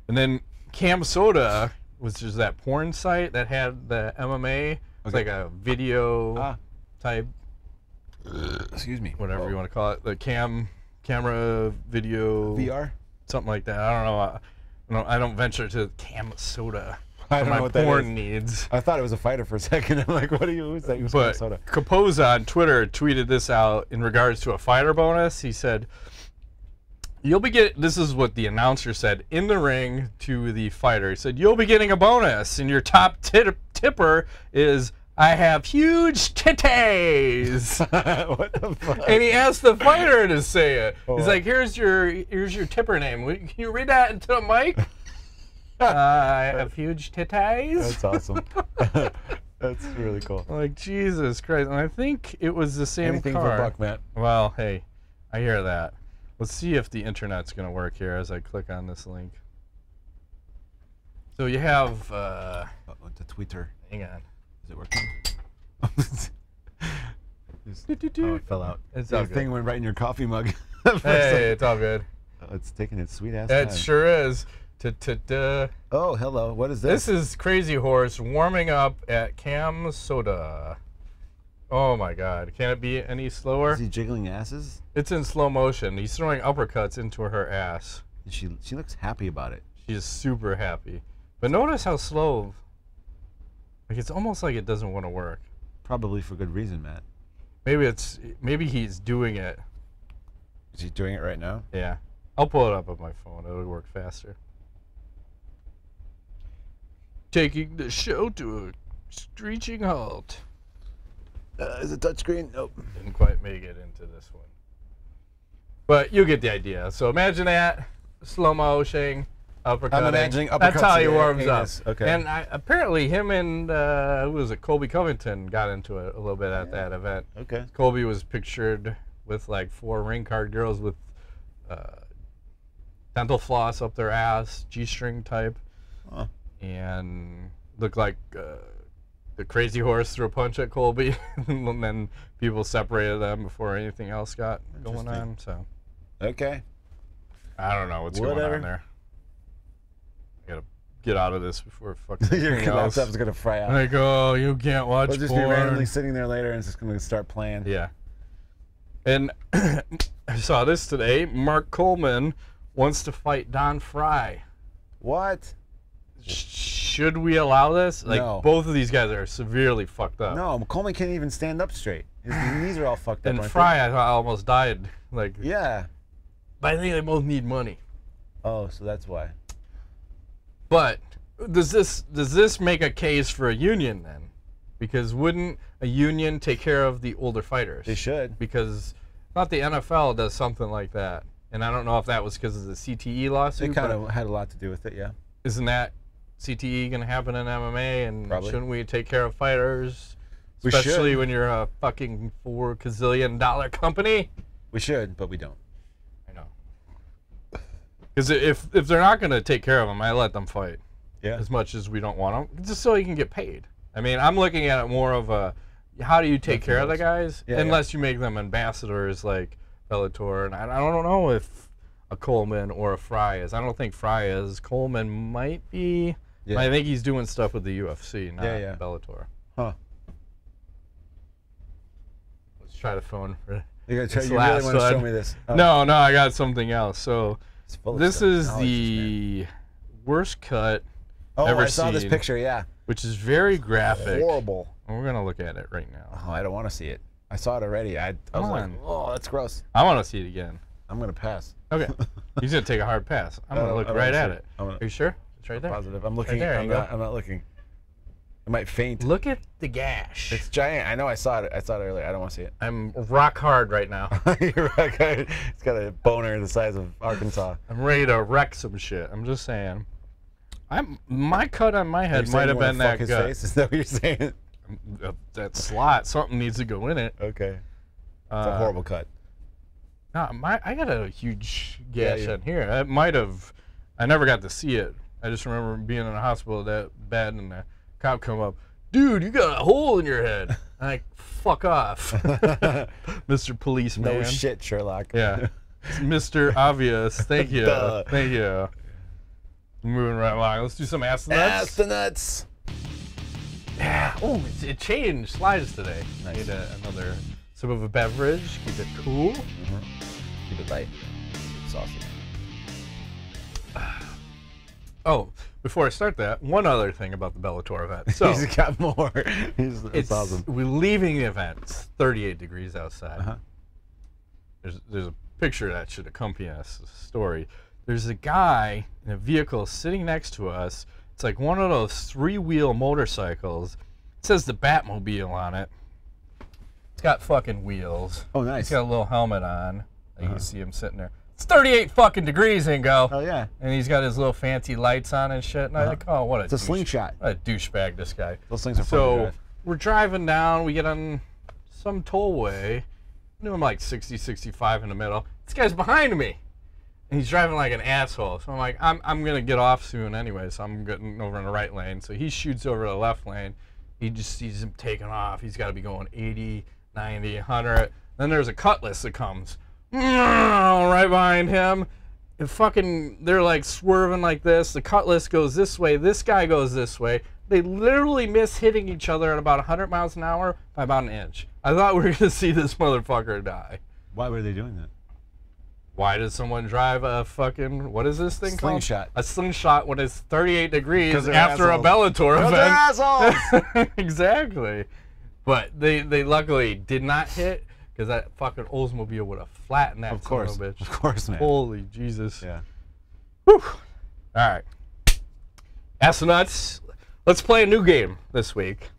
And then CamSoda, which is that porn site that had the MMA. It's like a video type, Excuse me. whatever you want to call it. The camera video. VR? Something like that. I don't know. I don't venture to CamSoda. I don't my know what that porn is. needs. I thought it was a fighter for a second. I'm like, what are you? Who's that? Who's But soda? Capoza on Twitter tweeted this out in regards to a fighter bonus. He said, "You'll be getting." This is what the announcer said in the ring to the fighter. He said, "You'll be getting a bonus, and your top tipper is I have huge titties." What the fuck? And he asked the fighter to say it. Oh, He's wow. like, "Here's your tipper name. Can you read that into the mic?" I have huge titties. That's awesome. That's really cool. Like, Jesus Christ. And I think it was the same Anything car. for a buck, Matt. Well, hey, I hear that. Let's see if the internet's going to work here as I click on this link. So you have... the Twitter. Hang on. Is it working? Oh, it fell out. It's the all good. thing went right in your coffee mug. Hey, it's all good. Oh, it's taking its sweet ass It time. sure is. Oh, hello. What is this? This is Krazy Horse warming up at CamSoda. Oh my God. Can it be any slower? Is he jiggling asses? It's in slow motion. He's throwing uppercuts into her ass. She looks happy about it. She is super happy. But notice how slow. Like it's almost like it doesn't want to work. Probably for good reason, Matt. Maybe he's doing it. Is he doing it right now? Yeah. I'll pull it up on my phone. It'll work faster. Taking the show to a screeching halt. Is it touchscreen? Nope. Didn't quite make it into this one. But you get the idea. So imagine that. Slow motion. Uppercutting. I'm imagining uppercuts. That's how he to the warms up. anus. Okay. And apparently him and, who was it, Colby Covington got into it a little bit at that event. Okay. Colby was pictured with like 4 ring card girls with dental floss up their ass, G-string type. Huh. And looked like the Krazy Horse threw a punch at Colby. And then people separated them before anything else got going on. So Okay. I don't know what's going on there. I gotta get out of this before fucking Your anything else. laptop's gonna fry out. Like, oh, you can't watch We'll just porn. be randomly sitting there later and it's just gonna start playing. Yeah. And I saw this today. Mark Coleman wants to fight Don Frye. What? Should we allow this? Like, No. both of these guys are severely fucked up. No, Coleman can't even stand up straight. His knees are all fucked up. And aren't Frye, I thought, almost died. Like, they? Yeah. but I think they both need money. Oh, so that's why. But does this make a case for a union then? Because wouldn't a union take care of the older fighters? They should. Because I thought the NFL does something like that. And I don't know if that was because of the CTE lawsuit. It kind of had a lot to do with it, yeah. Isn't that CTE going to happen in MMA? And Probably. shouldn't we take care of fighters? We Especially should. when you're a fucking $4 gazillion company? We should, but we don't. I know. Because if they're not going to take care of them, I let them fight. Yeah. As much as we don't want them, just so you can get paid. I mean, I'm looking at it more of a, how do you take care of the guys? Yeah, unless you make them ambassadors like Bellator. And I don't know if a Coleman or a Frye is. I don't think Frye is. Coleman might be. Yeah. I think he's doing stuff with the UFC, not Yeah. Bellator. Huh. Let's try the phone. You gotta try, This you really last want to show one. me this? Oh. No, I got something else. So It's full of this stuff. is Knowledge man. the worst cut Oh, ever I saw this seen, picture, yeah. which is very graphic. Horrible. And we're gonna look at it right now. Oh, I don't want to see it. I saw it already. I was Come like, on. oh, that's gross. I want to see it again. I'm going to pass. Okay. He's gonna take a hard pass. I'm I gonna don't- look I don't right see at it. it. I'm gonna- Are you sure? It's right there. Positive. I'm looking. there, I'm you go. not looking. I might faint. Look at the gash. It's giant. I know. I saw it. I saw it earlier. I don't want to see it. I'm rock hard right now. You're right. It's got a boner the size of Arkansas. I'm ready to wreck some shit. I'm just saying. My cut on my head You're might saying have you wanna been fuck that his gut. face? Is that what you're saying? That slot, something needs to go in it. Okay. It's a horrible cut. No, I got a huge gash you- on here. I might have. I never got to see it. I just remember being in the hospital that bad, and the cop come up. Dude, you got a hole in your head. I'm like, fuck off, Mr. Policeman. No shit, Sherlock. Yeah, Mr. Obvious. Thank you. Duh. Thank you. Moving right along. Let's do some ass nuts. Ass the nuts. Yeah. Oh, it changed slides today. Nice. Need another sip of a beverage. Keep it cool. Keep it light. Saucy. Oh, before I start that, one other thing about the Bellator event. So He's got more. It's awesome. We're leaving the event. It's 38 degrees outside. Uh-huh. There's a picture that should accompany us. The story. There's a guy in a vehicle sitting next to us. It's like one of those 3-wheel motorcycles. It says the Batmobile on it. It's got fucking wheels. Oh, nice. He's got a little helmet on. You can see him sitting there. It's 38 fucking degrees, Ingo. Oh, yeah. And he's got his little fancy lights on and shit. And I'm like, oh, what a It's a slingshot. What a douchebag, this guy. Those things are fun to So drive. we're driving down. We get on some tollway. I knew him like 60, 65 in the middle. This guy's behind me. And he's driving like an asshole. So I'm like, I'm going to get off soon anyway, so I'm getting over in the right lane. So he shoots over to the left lane. He just sees him taking off. He's got to be going 80, 90, 100. Then there's a cutlass that comes right behind him. And fucking, they're like swerving like this. The cutlass goes this way. This guy goes this way. They literally miss hitting each other at about 100 miles an hour by about an inch. I thought we were going to see this motherfucker die. Why were they doing that? Why does someone drive a fucking, what is this thing called? Slingshot. A slingshot when it's 38 degrees they're after assholes. a Bellator event. They're assholes! Exactly. But they luckily did not hit, because that fucking Oldsmobile would have flattened that son of a bitch. Of course, man. Holy Jesus. Yeah. Whew. All right. Ask the Nuts. Let's play a new game this week.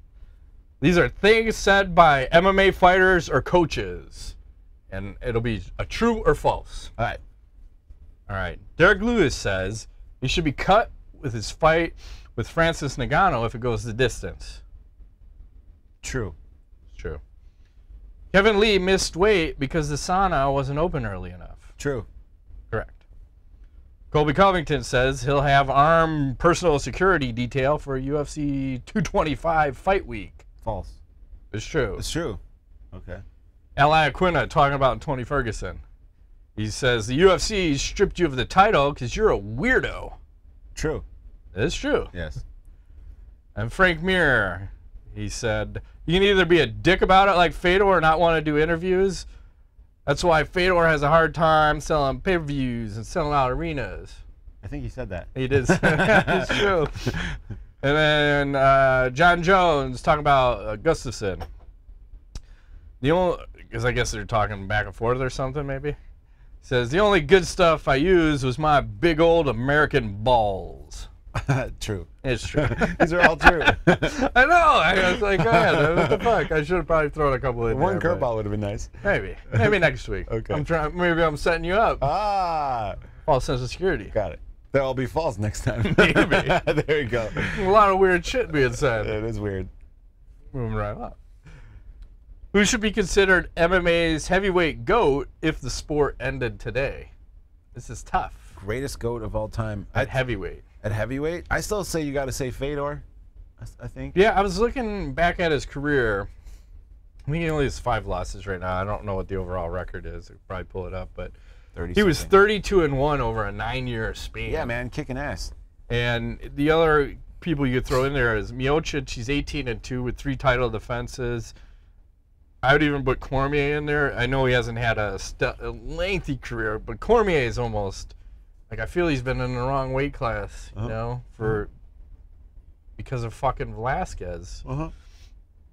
These are things said by MMA fighters or coaches. And it'll be a true or false. All right. All right. Derek Lewis says he should be cut with his fight with Francis Ngannou if it goes the distance. True. It's true. Kevin Lee missed weight because the sauna wasn't open early enough. True. Correct. Colby Covington says he'll have armed personal security detail for UFC 225 fight week. False. It's true. It's true. Okay. Eli Aquina talking about Tony Ferguson. He says the UFC stripped you of the title because you're a weirdo. True. It's true. Yes. And Frank Mir, he said, you can either be a dick about it like Fedor or not want to do interviews. That's why Fedor has a hard time selling pay-per-views and selling out arenas. I think he said that. He did. It's true. And then Jon Jones talking about Gustafsson. The only, because I guess they're talking back and forth or something maybe. Says, the only good stuff I used was my big old American balls. True. It's true. These are all true. I know. I was like, God, what the fuck? I should have probably thrown a couple in One there. curveball would have been nice. Maybe. Maybe next week. Okay. Maybe I'm setting you up. Ah. False sense of security. Got it. They'll all be false next time. Maybe. There you go. A lot of weird shit being said. It is weird. Moving right up. Who should be considered MMA's heavyweight GOAT if the sport ended today? This is tough. Greatest GOAT of all time. At heavyweight. At heavyweight? I still say you got to say Fedor, I think. Yeah, I was looking back at his career. I think he only has 5 losses right now. I don't know what the overall record is. I'll probably pull it up. But he was 32-1 over a 9-year span. Yeah, man, kicking ass. And the other people you could throw in there is Miocic. He's 18-2 with 3 title defenses. I would even put Cormier in there. I know he hasn't had a lengthy career, but Cormier is almost, like, I feel he's been in the wrong weight class, you know, because of fucking Velasquez.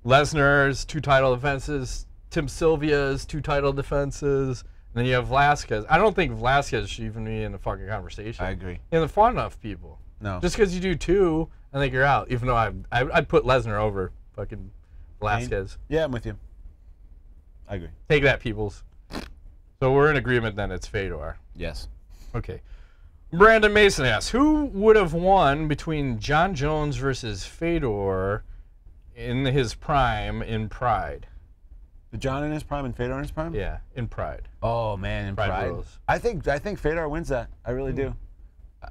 Lesnar's 2 title defenses, Tim Sylvia's 2 title defenses, and then you have Velasquez. I don't think Velasquez should even be in the fucking conversation. I agree. And the fought enough people. No. Just because you do 2, I think you're out, even though I'd put Lesnar over fucking Velasquez. Yeah, I'm with you. I agree. Take that, peoples. So we're in agreement then it's Fedor. Yes. Okay. Brandon Mason asks, who would have won between Jon Jones versus Fedor in his prime in Pride? The Jon in his prime and Fedor in his prime? Yeah, in Pride. Oh, man, in Pride. Rules. I think Fedor wins that. I really do.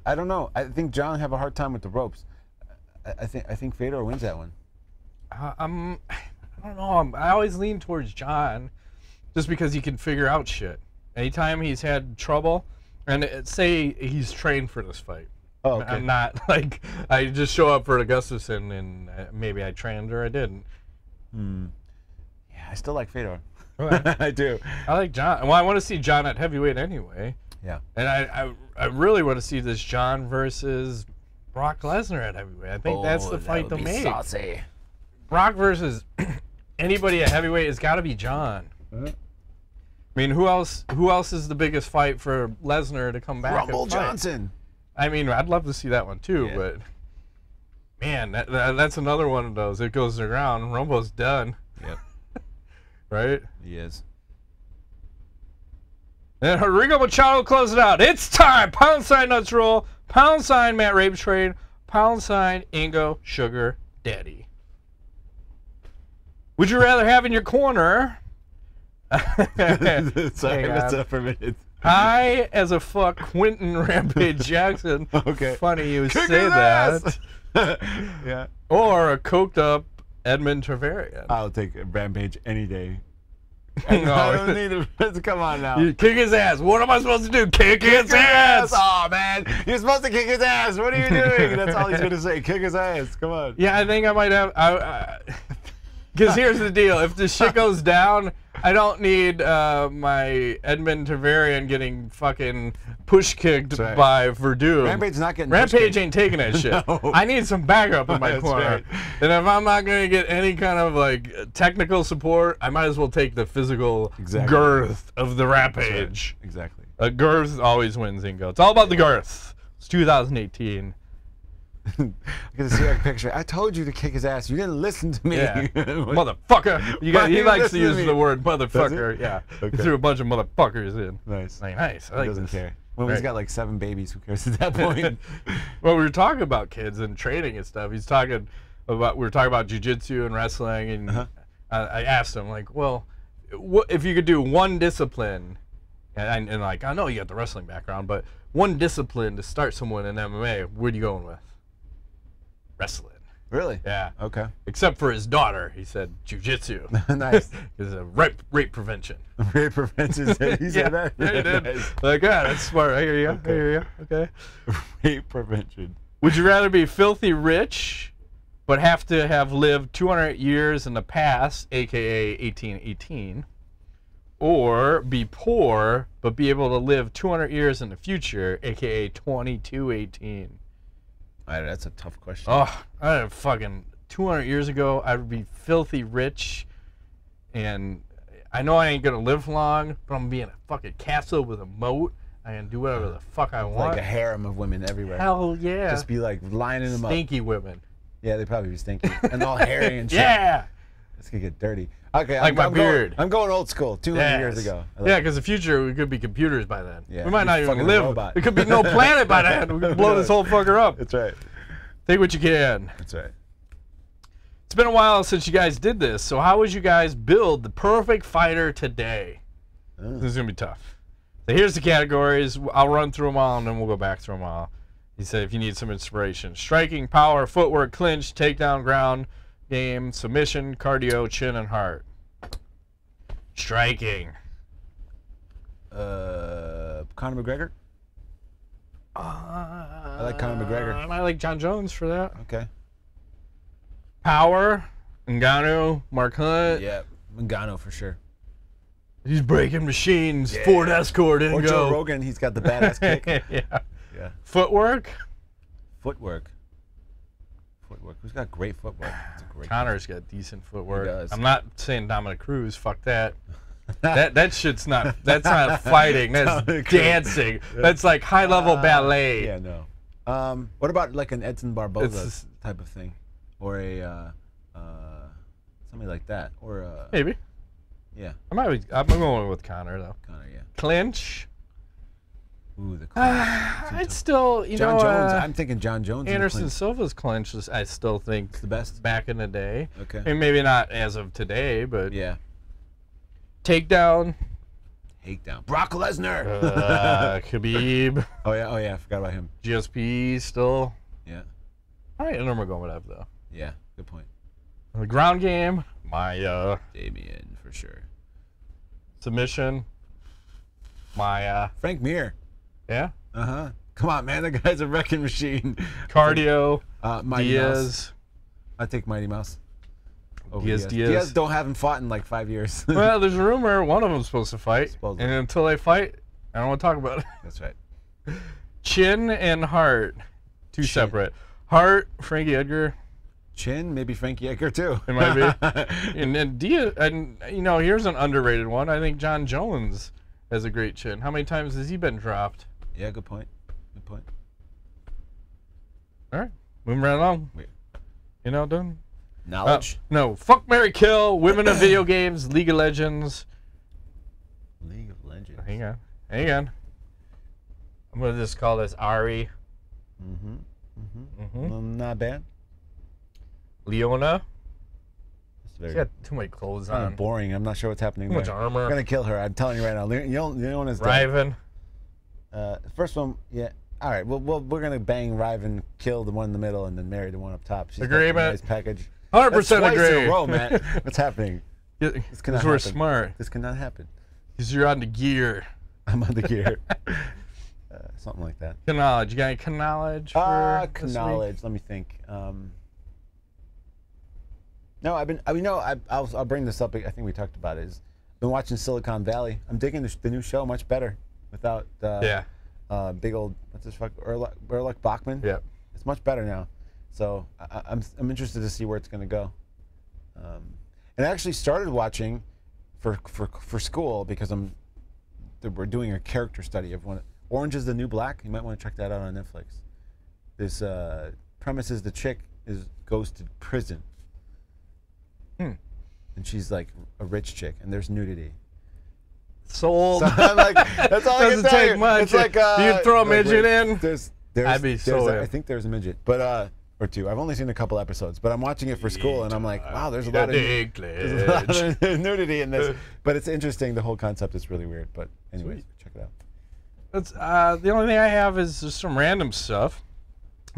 I don't know. I think Jon have a hard time with the ropes. I think Fedor wins that one. I don't know. I always lean towards Jon just because he can figure out shit. Anytime he's had trouble, and say he's trained for this fight. Oh, okay. I'm not like I just show up for the Gustafsson and maybe I trained or I didn't. Yeah, I still like Fedor. Okay. I do. I like Jon. Well, I want to see Jon at heavyweight anyway. Yeah. And I really want to see this Jon versus Brock Lesnar at heavyweight. I think that's the fight to make. Saucy. Brock versus anybody at heavyweight has got to be Jon. I mean, who else is the biggest fight for Lesnar to come back? Rumble and fight? Johnson. I mean, I'd love to see that one too, Yeah. but man, that's another one of those. It goes to the ground. Rumbo's done. Yep. Right? He is. And Rigo Machado close it out. It's time. Pound sign Nuts Roll. Pound sign Matt Rape Trade. Pound sign Ingo Sugar Daddy. Would you rather have in your corner Sorry, what's up for a minute? I, as a fuck, Quinton Rampage Jackson. Okay. Funny you Kick say his that. ass! Yeah. Or a coked up Edmond Tarverdyan. I'll take Rampage any day. No. I don't need to. Come on now. You kick his ass. What am I supposed to do? Kick his ass! Oh man, you're supposed to kick his ass. What are you doing? That's all he's gonna say. Kick his ass. Come on. Yeah, I think I might have. Because here's the deal: if the shit goes down, I don't need my Edmond Tarverdyan getting fucking push kicked by Verdun. Rampage's not getting Rampage ain't taking that shit. No. I need some backup in my That's corner. right. And if I'm not gonna get any kind of like technical support, I might as well take the physical girth of the Rampage. Right. Exactly. Girth always wins, Ingo. It's all about the girth. It's 2018. I get to see a picture. I told you to kick his ass. You didn't listen to me. Yeah. Motherfucker. He likes to use the word motherfucker. Yeah. Okay. He threw a bunch of motherfuckers in. Nice. Like, nice. I like He doesn't this. care. Well, he's got like 7 babies. Who cares at that point? Well, we were talking about kids and training and stuff. We were talking about jiu-jitsu and wrestling, and I asked him, like, well, if you could do one discipline, and like, I know you got the wrestling background, but one discipline to start someone in MMA, what are you going with? Wrestling. Really? Yeah. Okay. Except for his daughter, he said jiu-jitsu. Nice. Because of rape prevention. Rape prevention. He said that. Yeah, he did. Nice. Like, yeah, that's smart. I hear you. Okay. I hear you. Okay. Rape prevention. Would you rather be filthy rich, but have to have lived 200 years in the past, aka 1818, or be poor but be able to live 200 years in the future, aka 2218? That's a tough question. Oh, I had fucking 200 years ago, I would be filthy rich, and I know I ain't gonna live long, but I'm gonna be in a fucking castle with a moat. I can do whatever the fuck I want. Like a harem of women everywhere. Hell yeah. Just be like lining them up. Stinky women. Yeah, they'd probably be stinky. And all hairy and shit. Yeah. It's gonna get dirty. Okay, Like my beard. I'm going old school, 200 years ago. Yeah, because the future, we could be computers by then. Yeah, we might not even fucking live. robot. There could be no planet by then. We could blow this whole fucker up. That's right. Take what you can. That's right. It's been a while since you guys did this, so how would you guys build the perfect fighter today? This is going to be tough. So here's the categories. I'll run through them all, and then we'll go back through them all. He said if you need some inspiration. Striking, power, footwork, clinch, takedown, ground, game, submission, cardio, chin, and heart. Striking. Conor McGregor? I like Conor McGregor. I like Jon Jones for that. Okay. Power, Ngannou, Mark Hunt. Yeah, Ngannou for sure. He's breaking machines. Yeah. Ford Escort, Or Joe Rogan, he's got the badass kick. Yeah. Footwork. Footwork. Who's got great footwork? It's a great Conor's got decent footwork. He does. I'm not saying Dominic Cruz. Fuck that. that shit's not. That's not fighting. That's dancing. Yeah. That's like high level ballet. Yeah, no. What about like an Edson Barboza type of thing, or a something like that, or maybe. Yeah. I'm going with Conor though. Conor, yeah. Clinch. Ooh, the clinch. I'd still, Jon Jones. I'm thinking Jon Jones. Anderson Silva's clinch is, I still think, it's the best back in the day. Okay. I mean, maybe not as of today, but yeah. Takedown. Brock Lesnar. Khabib. Oh yeah. I forgot about him. GSP still. Yeah. All right, Nurmagomedov though. Yeah. Good point. The ground game. Maya. Damien for sure. Submission. Maya. Frank Mir. Yeah. Come on, man. That guy's a wrecking machine. Cardio. Mighty Diaz. Mouse. I take Mighty Mouse. Diaz don't haven't fought in like 5 years. Well, there's a rumor one of them's supposed to fight. Supposedly. And until they fight, I don't want to talk about it. That's right. Chin and heart. Two separate. Heart, Frankie Edgar. Chin, maybe Frankie Edgar too. It might be. And then Diaz, and here's an underrated one. I think Jon Jones has a great chin. How many times has he been dropped? Yeah, good point. Good point. All right, moving right along. Wait. Done. Knowledge? No. Fuck, marry, kill. Women of video games. League of Legends. League of Legends. Hang on. I'm gonna just call this Ahri. Well, not bad. Leona. She's got too many clothes Kind on. of boring. I'm not sure what's happening Too there. much armor. I'm gonna kill her. I'm telling you right now. Leona's dead. Riven. First one, yeah. All right. Well, we're gonna bang Riven, kill the one in the middle, and then marry the one up top. She's got a Agreement. nice package. 100% agree. In a row, man. What's happening? This cannot Because we're happen. smart. This cannot happen. Because you're on the gear. I'm on the gear. Something like that. Knowledge. You got any knowledge for this knowledge. week? Let me think. No, I'll bring this up. I think we talked about it. I've been watching Silicon Valley. I'm digging the new show much better without big old what's this fuck Erlich Bachman. Yeah, it's much better now. So I'm interested to see where it's going to go. And I actually started watching for school because we're doing a character study of Orange is the New Black. You might want to check that out on Netflix. This premise is the chick goes to prison. And she's like a rich chick, and there's nudity. Sold. So I'm like, that's all I can Doesn't tell take you. much. It's like you throw a midget in. I think there's a midget, but or two. I've only seen a couple episodes, but I'm watching it for school, and I'm like, wow, there's a lot of nudity in this. But it's interesting. The whole concept is really weird. But anyways, check it out. That's the only thing I have is just some random stuff.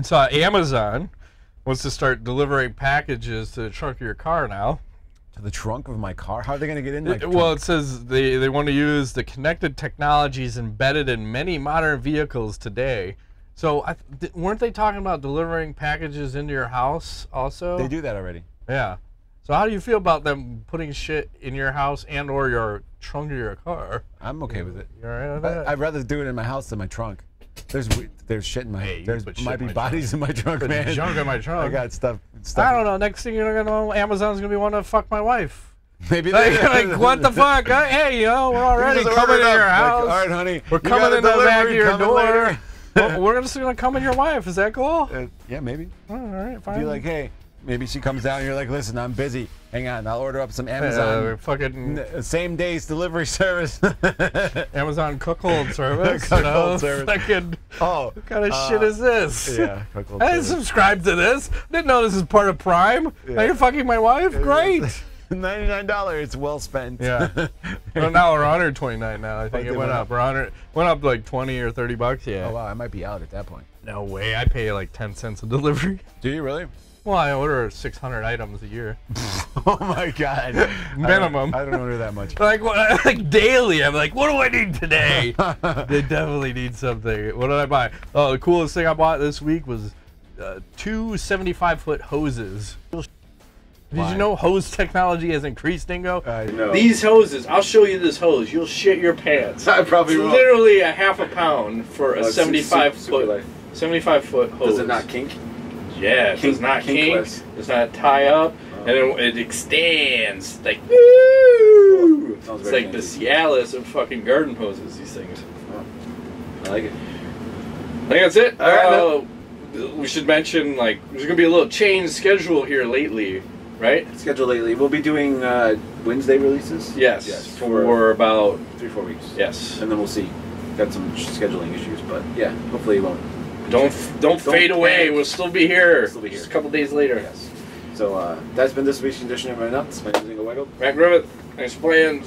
So Amazon wants to start delivering packages to the trunk of your car now. To the trunk of my car? How are they going to get in my trunk? Well, it says they want to use the connected technologies embedded in many modern vehicles today. So weren't they talking about delivering packages into your house also? They do that already. Yeah. So how do you feel about them putting shit in your house and or your trunk of your car? I'm okay with it. You all right with that? I'd rather do it in my house than my trunk. There's shit in my. There might be bodies in my trunk, man. Junk in my trunk. I got stuff. I don't know. Next thing you're gonna know, Amazon's gonna be wanting to fuck my wife. Maybe like what the fuck? Hey, we're already coming in your house. Like, all right, honey. We're coming in the back of your door. We're just gonna come in your wife. Is that cool? Yeah, maybe. All right, fine. Be like, hey, maybe she comes down and you're like, listen, I'm busy. Hang on, I'll order up some Amazon fucking same day's delivery service. Amazon cook-hold service. Cook-hold service. Fucking, what kind of shit is this? Yeah, cook-hold I didn't subscribe to this. Didn't know this is part of Prime. Yeah. Now you're fucking my wife? Great. $99. It's well spent. Yeah. Well, now we're $129 now. I think it went up. Went up like 20 or 30 bucks. Yeah. Oh wow, I might be out at that point. No way. I pay like 10 cents a delivery. Do you really? Well, I order 600 items a year. Oh my god. Minimum. I don't order that much. Like daily. I'm like, what do I need today? They definitely need something. What did I buy? Oh, the coolest thing I bought this week was 2 75-foot hoses. Did you know hose technology has increased, Dingo? I know. These hoses, I'll show you this hose. You'll shit your pants. I probably will. Literally a half a pound for a 75-foot hose. Does it not kink? Yeah, it does not kink. Does not tie up. And then it extends. Like, woo! It's like the Cialis of fucking garden hoses, these things. Oh, I like it. I think that's it. All right, we should mention, like, there's going to be a little change schedule here lately, right? Schedule lately. We'll be doing Wednesday releases? Yes. For about 3-4 weeks. Yes. And then we'll see. Got some scheduling issues, but yeah, hopefully it won't. Don't fade away. We'll still be here. We'll still be here. Just a couple days later. Yes. So that's been this week's edition of MMANUTS. My name is Dingo Wiggle. Matt Griffith. Thanks for playing.